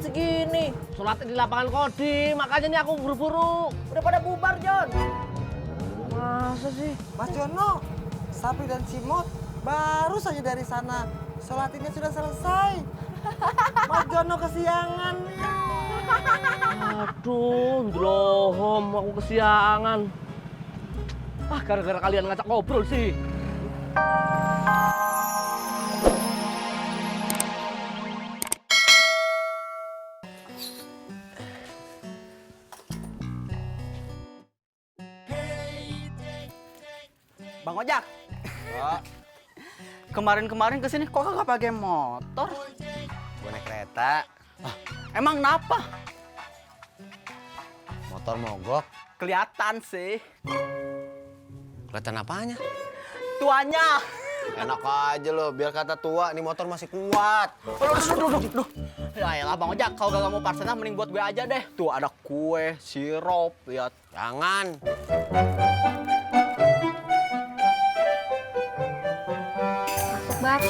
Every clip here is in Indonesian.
segini. Sholat di lapangan Kodim, makanya nih aku buru-buru. Udah pada bubar, Jon. Masa sih? Mas Jono, Sapri dan Cimot baru saja dari sana. Sholatinnya sudah selesai. Mas Jono kesiangan. Aduh, Drohom, aku kesiangan. Ah, gara-gara kalian ngajak ngobrol sih. Bang Ojak. Kemarin-kemarin kesini kok kagak pakai motor? Gue naik kereta, Emang kenapa? motor mogok. Kelihatan sih. Kelihatan apanya? Tuanya. Enak aja lo, biar kata tua, nih motor masih kuat. Aduh. Ya elah Bang Ojak, kalau gak mau parselnya mending buat gue aja deh. Tuh ada kue, sirup, lihat. Jangan. Bab,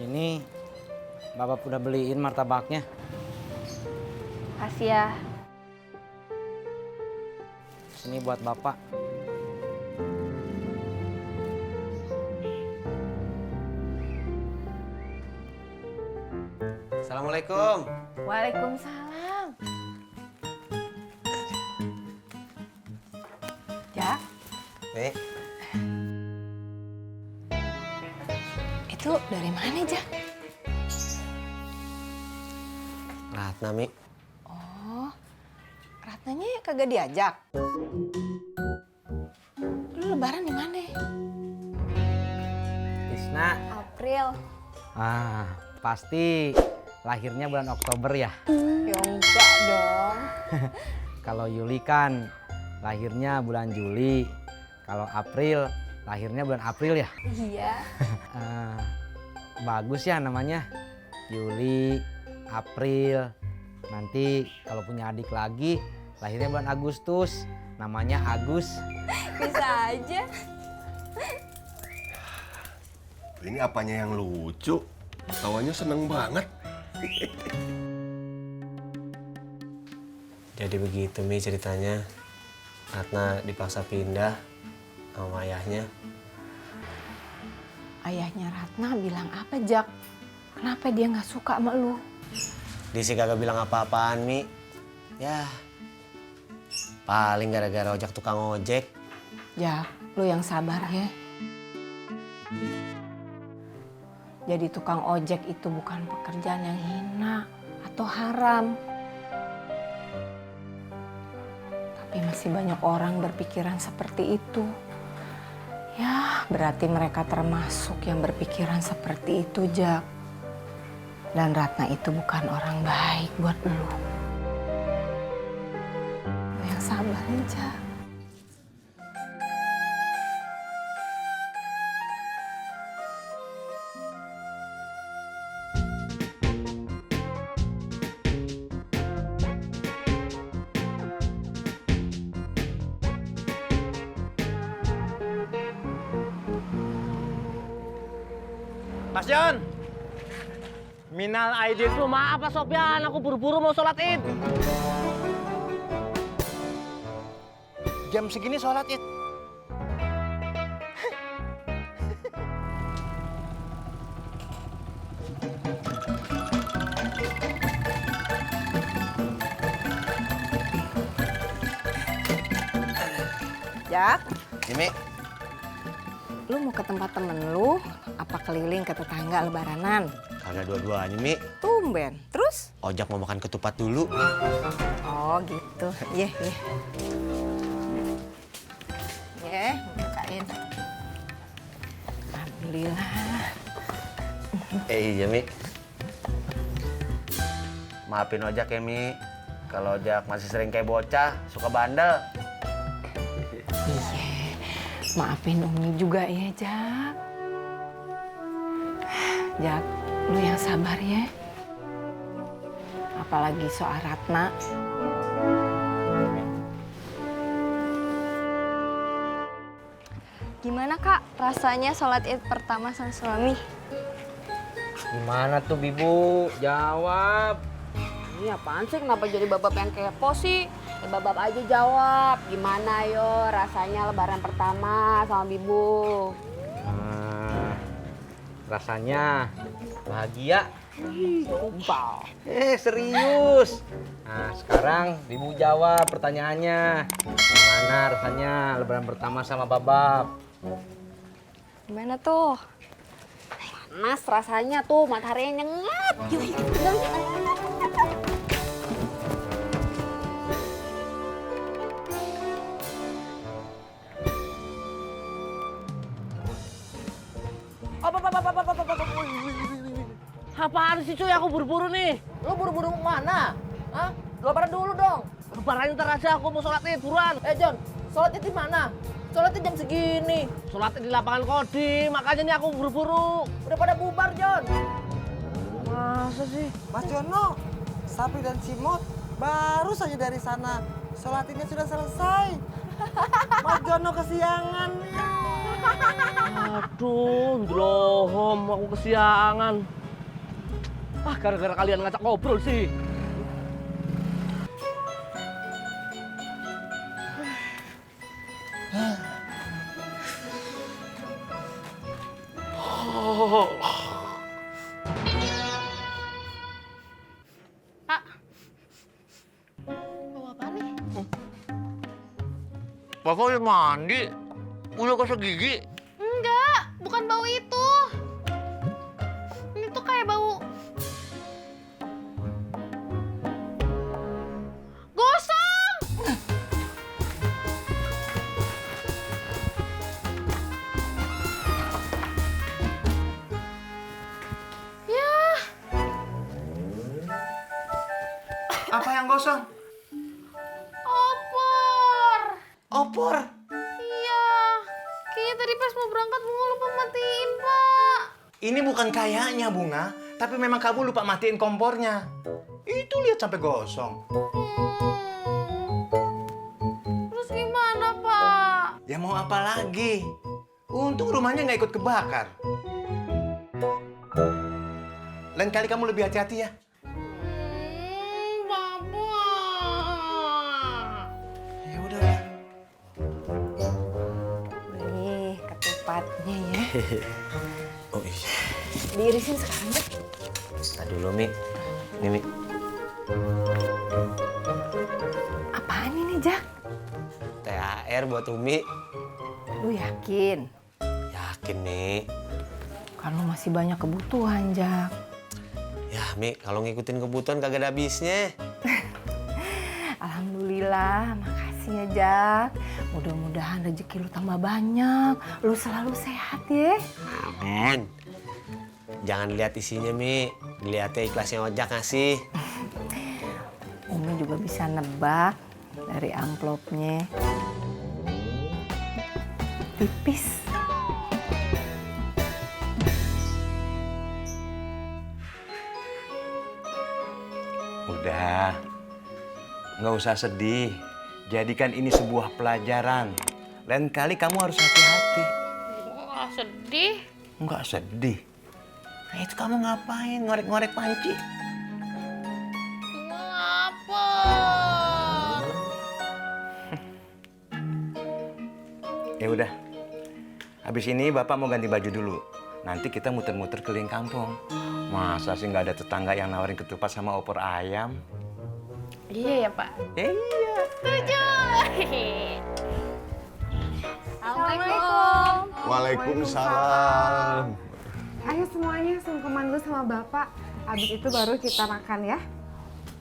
Ini Bapak udah beliin martabaknya. kasih ya. Ini buat Bapak. Assalamualaikum. Waalaikumsalam. Jak, Nih, itu dari mana, Jak? Ratna, Mi. Oh, Ratnanya kagak diajak. Lu lebaran di mana? Tisna. April. Pasti lahirnya bulan Oktober ya. Ya enggak dong. Kalau Yuli kan lahirnya bulan Juli. Kalau April lahirnya bulan April ya. Iya. Bagus ya namanya. Juli, April. Nanti kalau punya adik lagi lahirnya bulan Agustus. Namanya Agus. Bisa aja. Ini apanya yang lucu? Tawanya seneng banget. Jadi begitu, Mi, ceritanya. Ratna dipaksa pindah sama ayahnya. Ayahnya Ratna bilang apa, Jak? Kenapa dia nggak suka sama lu? Dia sih kagak bilang apa-apaan, Mi. Ya, paling gara-gara ojek tukang ojek. Jak, lu yang sabar ya. Jadi tukang ojek itu bukan pekerjaan yang hina atau haram. Tapi masih banyak orang berpikiran seperti itu. Ya, berarti mereka termasuk yang berpikiran seperti itu, Jak. Dan Ratna itu bukan orang baik buat lu. Lu yang sabar ya, Jak. Mas Jon. Minal aidin dulu, maaf Pak Sopyan, aku buru-buru mau sholat Id. Jam segini sholat Id. Jak, Mi, lu mau ke tempat temen lu, apa keliling ke tetangga lebaranan? kagak dua-duanya, Mi. Tumben. Terus? Ojak mau makan ketupat dulu. Oh gitu. Iya, iya. Iya, bukain. Alhamdulillah. Iya, Mi. Maafin ojak ya, Mi. Kalau ojak masih sering kayak bocah, suka bandel. Iya. Maafin Umi juga ya, Jak. Jak, lu yang sabar ya. Apalagi soal Ratna. Gimana Kak rasanya sholat Id pertama sama suami? Gimana tuh Bibu? Jawab. Ini apaan sih? Kenapa jadi babab yang kepo sih? Babab aja jawab. Gimana yo rasanya lebaran pertama sama Bibu? Rasanya bahagia. Sumpah. Serius. Nah, sekarang Bibu jawab pertanyaannya. Gimana rasanya lebaran pertama sama Babab? Gimana tuh? Panas rasanya tuh, mataharinya nyengat. Apaan sih cuy, aku buru-buru nih. Lu buru-buru mana? Hah? Lebaran dulu dong. Lebaran ntar aja, aku mau sholat id buruan. John, sholatnya di mana? Sholatnya jam segini. Sholat id di lapangan Kodim, makanya nih aku buru-buru. Udah pada bubar, John. Masa sih? Mas Jono, Sapi dan Cimot baru saja dari sana. Sholat idnya sudah selesai. Mas Jono kesiangan. Aduh, Drohom, aku kesiangan. Gara-gara kalian ngajak ngobrol sih. Pak. Bawa apa nih? Bapak udah mandi? Udah gosok gigi? Enggak, bukan bau itu. Ini tuh kayak bau gosong. Ya, Apa yang gosong? opor. Opor. Iya, kayaknya tadi pas mau berangkat Bunga lupa matiin, Pak. Ini bukan kayaknya, Bunga. Tapi memang kamu lupa matiin kompornya. Itu lihat sampai gosong. Terus gimana, Pak? Ya mau apa lagi? Untung rumahnya nggak ikut kebakar. Lain kali kamu lebih hati-hati ya. Ya udah. Nih, ketupatnya ya. Oh iya. Diirisin sekarang deh. Tadi dulu, Mi. Ini, Mi. Apaan ini, Jak? THR buat Umi. Lu yakin? Yakin, Mi. Kan lu masih banyak kebutuhan, Jak. Ya, Mi, kalau ngikutin kebutuhan kagak ada habisnya. Alhamdulillah, makasih ya, Jak. Mudah-mudahan rezeki lu tambah banyak. Lu selalu sehat ya. Amin. Jangan lihat isinya, Mi. Dilihatnya ikhlasnya ojak ngasih. Umi juga bisa nebak dari amplopnya. Tipis. Udah, nggak usah sedih. Jadikan ini sebuah pelajaran. Lain kali kamu harus hati-hati. Wah, sedih. Nggak sedih. Nah, itu kamu ngapain ngorek-ngorek panci? Apa? Ya udah, habis ini Bapak mau ganti baju dulu. Nanti kita muter-muter keliling kampung. Masa sih nggak ada tetangga yang nawarin ketupat sama opor ayam? Iya ya, Pak. Iya. Setuju. Assalamualaikum. Waalaikumsalam. Ayo semuanya sungkeman dulu sama Bapak. Habis itu baru kita makan ya.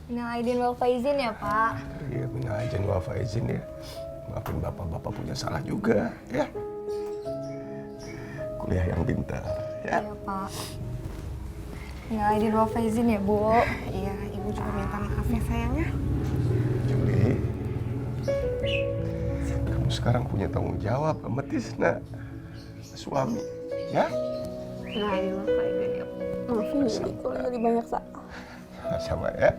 Minal aidin wal faizin ya, Pak. Iya, minal aidin wal faizin ya. Maafin bapak-bapak punya salah juga ya. Kuliah yang pintar ya. Iya, Pak. Minal aidin wal faizin ya, Bu. Iya, Ibu juga minta maaf ya sayangnya. Juli, kamu sekarang punya tanggung jawab sama Tisna, suami, ya? Nah, ini loh Pak Ibu ya. Maafin Juli kalau tadi banyak salah. Sama ya.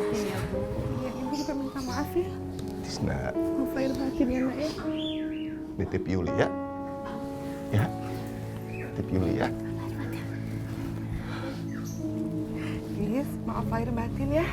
Iya, Ibu juga minta maaf ya. Tisna, Maaf lahir batin ya, Nak ya. nitip Yuli ya. Ya, nitip Yuli ya. Is, maaf lahir batin ya.